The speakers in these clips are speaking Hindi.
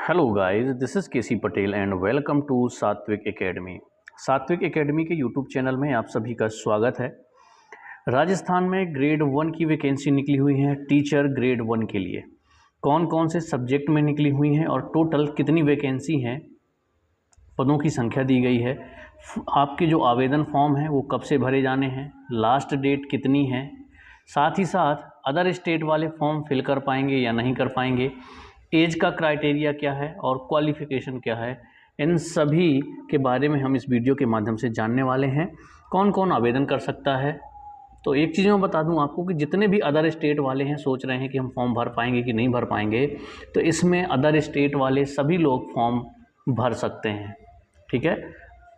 Hello guys, this is KC Patel and welcome to Satvik academy. Satvik academy के यूट्यूब चैनल में आप सभी का स्वागत है। राजस्थान में ग्रेड 1 की वैकेंसी निकली हुई है टीचर ग्रेड 1 के लिए। कौन कौन से सब्जेक्ट में निकली हुई हैं और टोटल कितनी वैकेंसी हैं, पदों की संख्या दी गई है। आपके जो आवेदन फॉर्म हैं वो कब से भरे जाने हैं, लास्ट डेट कितनी है, साथ ही साथ अदर स्टेट वाले फॉर्म फिल कर पाएंगे या नहीं कर पाएंगे, एज का क्राइटेरिया क्या है और क्वालिफ़िकेशन क्या है, इन सभी के बारे में हम इस वीडियो के माध्यम से जानने वाले हैं। कौन कौन आवेदन कर सकता है। तो एक चीज़ मैं बता दूं आपको कि जितने भी अदर स्टेट वाले हैं सोच रहे हैं कि हम फॉर्म भर पाएंगे कि नहीं भर पाएंगे, तो इसमें अदर स्टेट वाले सभी लोग फॉर्म भर सकते हैं। ठीक है,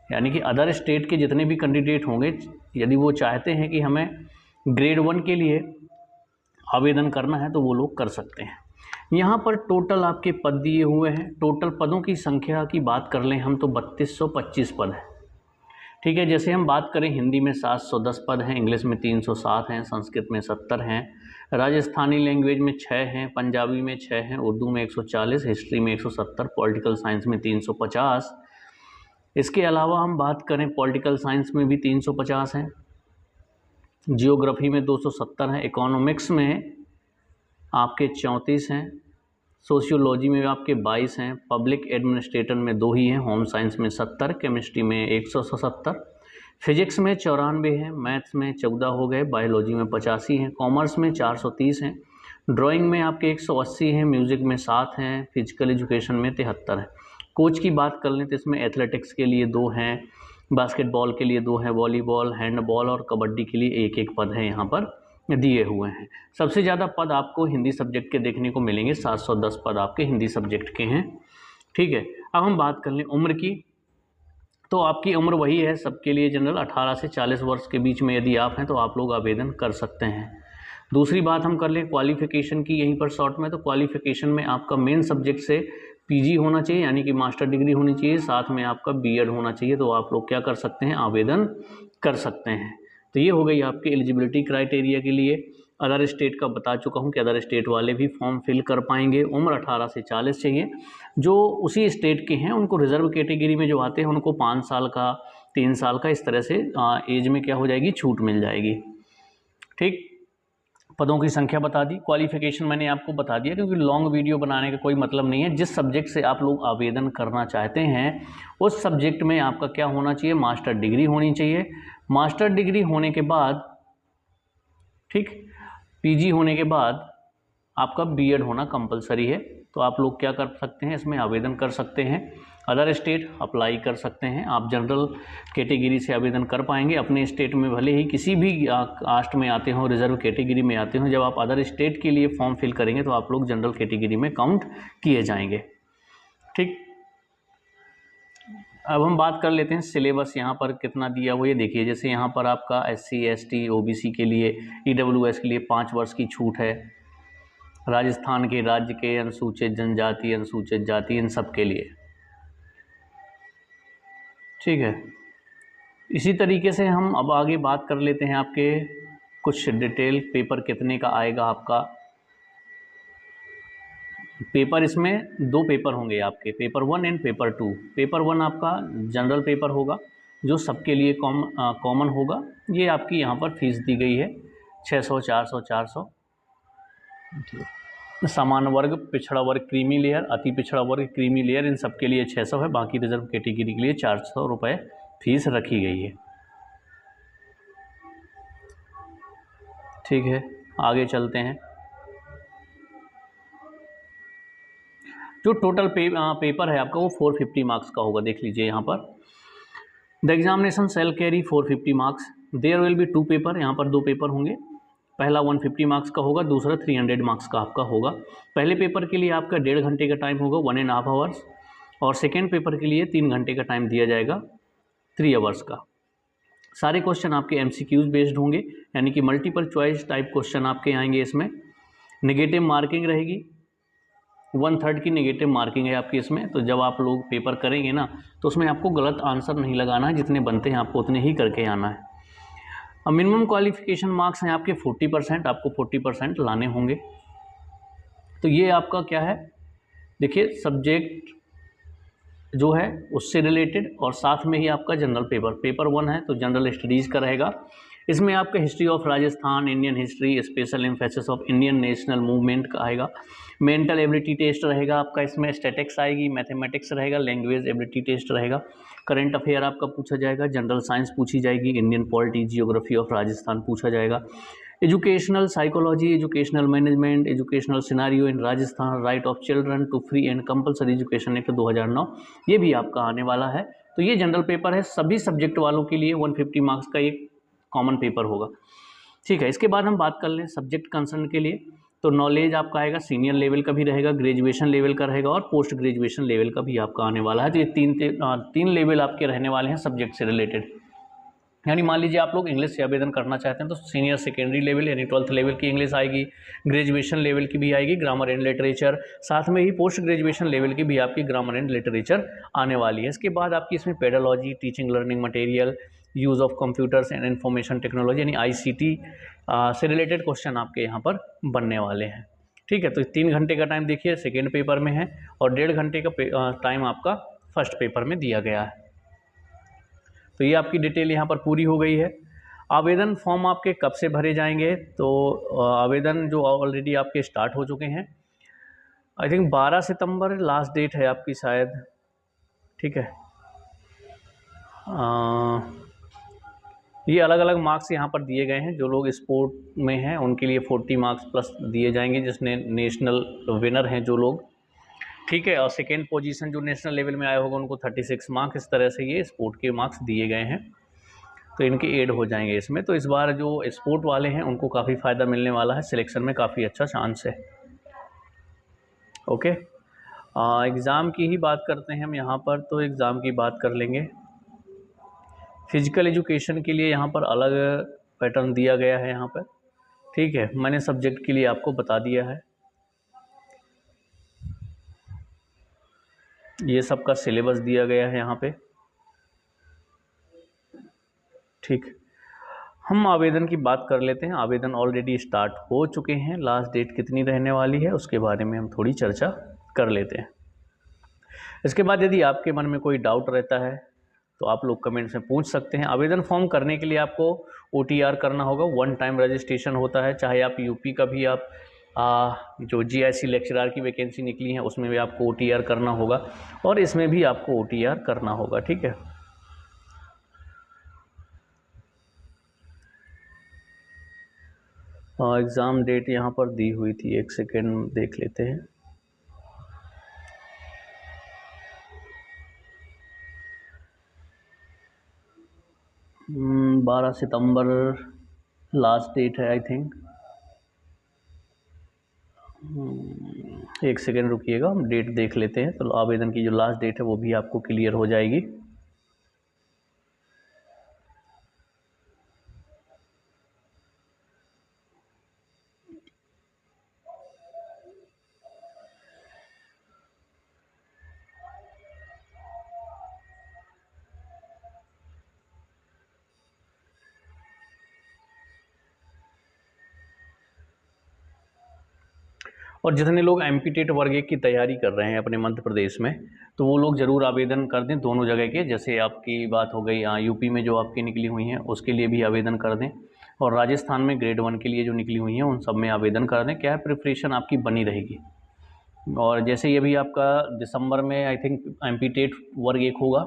यानी कि अदर स्टेट के जितने भी कैंडिडेट होंगे, यदि वो चाहते हैं कि हमें ग्रेड 1 के लिए आवेदन करना है तो वो लोग कर सकते हैं। यहाँ पर टोटल आपके पद दिए हुए हैं। टोटल पदों की संख्या की बात कर लें हम तो 3225 पद है। ठीक है, जैसे हम बात करें हिंदी में 710 पद हैं, इंग्लिश में 307 हैं, संस्कृत में 70 हैं, राजस्थानी लैंग्वेज में 6 हैं, पंजाबी में 6 हैं, उर्दू में 140, हिस्ट्री में 170, पॉलिटिकल साइंस में 350। इसके अलावा हम बात करें पॉलिटिकल साइंस में भी 350 हैं, जियोग्राफी में 270 हैं, इकोनॉमिक्स में आपके 34 हैं, सोशियोलॉजी में आपके 22 हैं, पब्लिक एडमिनिस्ट्रेटर में 2 ही हैं, होम साइंस में 70, केमिस्ट्री में 177, फिजिक्स में 94 हैं, मैथ्स में 14 हो गए, बायोलॉजी में 85 हैं, कॉमर्स में 430 हैं, ड्राइंग में आपके 180 हैं, म्यूज़िक में 7 हैं, फिजिकल एजुकेशन में 73 हैं। कोच की बात कर लें तो इसमें एथलेटिक्स के लिए 2 हैं, बास्केटबॉल के लिए 2 हैं, वॉलीबॉल, हैंडबॉल और कबड्डी के लिए 1-1 पद है यहाँ पर दिए हुए हैं। सबसे ज़्यादा पद आपको हिंदी सब्जेक्ट के देखने को मिलेंगे, 710 पद आपके हिंदी सब्जेक्ट के हैं। ठीक है, अब हम बात कर लें उम्र की, तो आपकी उम्र वही है सबके लिए जनरल, 18 से 40 वर्ष के बीच में यदि आप हैं तो आप लोग आवेदन कर सकते हैं। दूसरी बात हम कर लें क्वालिफ़िकेशन की, यहीं पर शॉर्ट में, तो क्वालिफ़िकेशन में आपका मेन सब्जेक्ट से पीजी होना चाहिए, यानी कि मास्टर डिग्री होनी चाहिए, साथ में आपका बीएड होना चाहिए, तो आप लोग क्या कर सकते हैं, आवेदन कर सकते हैं। तो ये हो गई आपकी एलिजिबिलिटी क्राइटेरिया के लिए। अदर स्टेट का बता चुका हूँ कि अदर स्टेट वाले भी फॉर्म फिल कर पाएंगे। उम्र 18 से 40 चाहिए। जो उसी स्टेट के हैं उनको रिजर्व कैटेगरी में जो आते हैं उनको 5 साल का, 3 साल का, इस तरह से एज में क्या हो जाएगी, छूट मिल जाएगी। ठीक, पदों की संख्या बता दी, क्वालिफिकेशन मैंने आपको बता दिया, क्योंकि लॉन्ग वीडियो बनाने का कोई मतलब नहीं है। जिस सब्जेक्ट से आप लोग आवेदन करना चाहते हैं उस सब्जेक्ट में आपका क्या होना चाहिए, मास्टर डिग्री होनी चाहिए। मास्टर डिग्री होने के बाद, ठीक, पीजी होने के बाद आपका बीएड होना कंपलसरी है। तो आप लोग क्या कर सकते हैं, इसमें आवेदन कर सकते हैं। अदर स्टेट अप्लाई कर सकते हैं। आप जनरल कैटेगरी से आवेदन कर पाएंगे। अपने स्टेट में भले ही किसी भी कास्ट में आते हों, रिजर्व कैटेगरी में आते हों, जब आप अदर स्टेट के लिए फॉर्म फिल करेंगे तो आप लोग जनरल कैटेगरी में काउंट किए जाएंगे। ठीक, अब हम बात कर लेते हैं सिलेबस यहाँ पर कितना दिया हुआ है। देखिए, जैसे यहाँ पर आपका SC ST OBC के लिए, EWS के लिए 5 वर्ष की छूट है। राजस्थान के राज्य के अनुसूचित जनजाति, अनुसूचित जाति, इन सब के लिए। ठीक है, इसी तरीके से हम अब आगे बात कर लेते हैं आपके कुछ डिटेल। पेपर कितने का आएगा आपका, पेपर इसमें 2 पेपर होंगे आपके, पेपर 1 एंड पेपर 2। पेपर 1 आपका जनरल पेपर होगा जो सबके लिए कॉमन होगा। ये आपकी यहाँ पर फीस दी गई है 600, 400, 400। सामान्य वर्ग, पिछड़ा वर्ग, क्रीमी लेयर, अति पिछड़ा वर्ग, क्रीमी लेयर, इन सब के लिए 600 है। बाकी रिजर्व कैटेगरी के लिए 400 रुपये फीस रखी गई है। ठीक है, आगे चलते हैं। जो टोटल पेपर है आपका वो 450 मार्क्स का होगा। देख लीजिए यहाँ पर, the examination shall carry 450 marks, there will be 2 paper. यहाँ पर 2 पेपर होंगे। पहला 150 मार्क्स का होगा, दूसरा 300 मार्क्स का आपका होगा। पहले पेपर के लिए आपका 1.5 घंटे का टाइम होगा, 1.5 आवर्स, और सेकेंड पेपर के लिए 3 घंटे का टाइम दिया जाएगा, 3 आवर्स का। सारे क्वेश्चन आपके MCQs बेस्ड होंगे, यानी कि मल्टीपल चॉइस टाइप क्वेश्चन आपके आएंगे। इसमें नेगेटिव मार्किंग रहेगी, 1/3 की नेगेटिव मार्किंग है आपकी इसमें। तो जब आप लोग पेपर करेंगे ना, तो उसमें आपको गलत आंसर नहीं लगाना है, जितने बनते हैं आपको उतने ही करके आना है। अब मिनिमम क्वालिफिकेशन मार्क्स हैं आपके 40%, आपको 40% लाने होंगे। तो ये आपका क्या है, देखिए सब्जेक्ट जो है उससे रिलेटेड और साथ में ही आपका जनरल पेपर 1 है तो जनरल स्टडीज़ का रहेगा। इसमें आपका history of Rajasthan, Indian history, special emphasis of Indian national movement का आएगा। मेंटल एबिलिटी टेस्ट रहेगा आपका, इसमें स्टैटिक्स आएगी, मैथमेटिक्स रहेगा, लैंग्वेज एबिलिटी टेस्ट रहेगा, करंट अफेयर आपका पूछा जाएगा, जनरल साइंस पूछी जाएगी, Indian polity, geography of Rajasthan पूछा जाएगा, educational psychology, educational management, educational scenario in Rajasthan, right of children to free and compulsory education act 2009, ये भी आपका आने वाला है। तो ये जनरल पेपर है, सभी सब्जेक्ट वालों के लिए 150 मार्क्स का एक कॉमन पेपर होगा। ठीक है, इसके बाद हम बात कर लें सब्जेक्ट कंसर्न के लिए, तो नॉलेज आपका आएगा, सीनियर लेवल का भी रहेगा, ग्रेजुएशन लेवल का रहेगा और पोस्ट ग्रेजुएशन लेवल का भी आपका आने वाला है। तो ये तीन लेवल आपके रहने वाले हैं सब्जेक्ट से रिलेटेड। यानी मान लीजिए आप लोग इंग्लिश से आवेदन करना चाहते हैं तो सीनियर सेकेंडरी लेवल यानी 12th लेवल की इंग्लिश आएगी, ग्रेजुएशन लेवल की भी आएगी ग्रामर एंड लिटरेचर, साथ में ही पोस्ट ग्रेजुएशन लेवल की भी आपकी ग्रामर एंड लिटरेचर आने वाली है। इसके बाद आपकी इसमें pedology, teaching learning material, use of computers and information technology यानी ICT से रिलेटेड क्वेश्चन आपके यहाँ पर बनने वाले हैं। ठीक है, तो 3 घंटे का टाइम देखिए सेकेंड पेपर में है और 1.5 घंटे का टाइम आपका फर्स्ट पेपर में दिया गया है। तो ये आपकी डिटेल यहाँ पर पूरी हो गई है। आवेदन फॉर्म आपके कब से भरे जाएंगे, तो आवेदन जो ऑलरेडी आपके स्टार्ट हो चुके हैं, आई थिंक 12 सितंबर लास्ट डेट है आपकी शायद। ठीक है, ये अलग अलग मार्क्स यहाँ पर दिए गए हैं। जो लोग स्पोर्ट में हैं उनके लिए 40 मार्क्स प्लस दिए जाएंगे, जिसने नेशनल विनर हैं जो लोग। ठीक है, और सेकेंड पोजीशन जो नेशनल लेवल में आया होगा उनको 36 मार्क्स, इस तरह से ये स्पोर्ट के मार्क्स दिए गए हैं, तो इनके ऐड हो जाएंगे इसमें। तो इस बार जो स्पोर्ट वाले हैं उनको काफ़ी फ़ायदा मिलने वाला है, सिलेक्शन में काफ़ी अच्छा चांस है। ओके, एग्ज़ाम की ही बात करते हैं हम यहाँ पर, तो एग्ज़ाम की बात कर लेंगे। फिजिकल एजुकेशन के लिए यहाँ पर अलग पैटर्न दिया गया है यहाँ पर। ठीक है, मैंने सब्जेक्ट के लिए आपको बता दिया है। ये सबका सिलेबस दिया गया है यहाँ पे। ठीक, हम आवेदन की बात कर लेते हैं। आवेदन ऑलरेडी स्टार्ट हो चुके हैं, लास्ट डेट कितनी रहने वाली है उसके बारे में हम थोड़ी चर्चा कर लेते हैं। इसके बाद यदि आपके मन में कोई डाउट रहता है तो आप लोग कमेंट्स में पूछ सकते हैं। आवेदन फॉर्म करने के लिए आपको OTR करना होगा, 1 टाइम रजिस्ट्रेशन होता है, चाहे आप यूपी का भी आप जो GIC लेक्चरर की वैकेंसी निकली है उसमें भी आपको OTR करना होगा और इसमें भी आपको OTR करना होगा। ठीक है, एग्ज़ाम डेट यहाँ पर दी हुई थी, एक सेकेंड देख लेते हैं। Hmm, 12 सितंबर लास्ट डेट है आई थिंक। एक सेकेंड रुकिएगा, हम डेट देख लेते हैं। तो आवेदन की जो लास्ट डेट है वो भी आपको क्लियर हो जाएगी। और जितने लोग एमपीटेट वर्ग 1 की तैयारी कर रहे हैं अपने मध्य प्रदेश में, तो वो लोग ज़रूर आवेदन कर दें दोनों जगह के। जैसे आपकी बात हो गई यूपी में जो आपकी निकली हुई हैं उसके लिए भी आवेदन कर दें, और राजस्थान में ग्रेड 1 के लिए जो निकली हुई हैं उन सब में आवेदन कर दें। क्या है, प्रिपरेशन आपकी बनी रहेगी। और जैसे ये भी आपका दिसंबर में आई थिंक एमपीटेट वर्ग 1 होगा,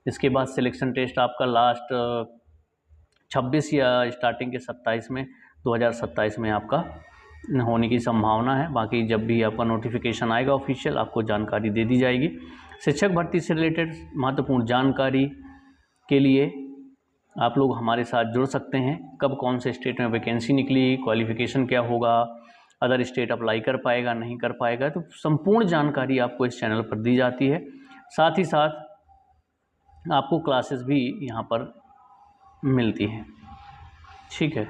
इसके बाद सिलेक्शन टेस्ट आपका लास्ट 26 या स्टार्टिंग के 27 में 2027 में आपका होने की संभावना है। बाकी जब भी आपका नोटिफिकेशन आएगा ऑफिशियल आपको जानकारी दे दी जाएगी। शिक्षक भर्ती से रिलेटेड महत्वपूर्ण जानकारी के लिए आप लोग हमारे साथ जुड़ सकते हैं। कब कौन से स्टेट में वैकेंसी निकली, क्वालिफिकेशन क्या होगा, अदर स्टेट अप्लाई कर पाएगा नहीं कर पाएगा, तो संपूर्ण जानकारी आपको इस चैनल पर दी जाती है। साथ ही साथ आपको क्लासेस भी यहाँ पर मिलती हैं। ठीक है,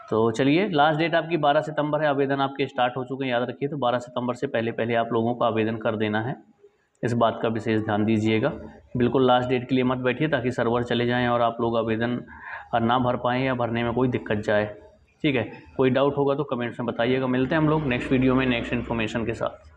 तो चलिए, लास्ट डेट आपकी 12 सितंबर है। आवेदन आपके स्टार्ट हो चुके हैं, याद रखिए। तो 12 सितंबर से पहले आप लोगों को आवेदन कर देना है, इस बात का विशेष ध्यान दीजिएगा। बिल्कुल लास्ट डेट के लिए मत बैठिए ताकि सर्वर चले जाएं और आप लोग आवेदन ना भर पाएँ या भरने में कोई दिक्कत जाए। ठीक है, कोई डाउट होगा तो कमेंट्स में बताइएगा। मिलते हैं हम लोग नेक्स्ट वीडियो में नेक्स्ट इन्फॉर्मेशन के साथ।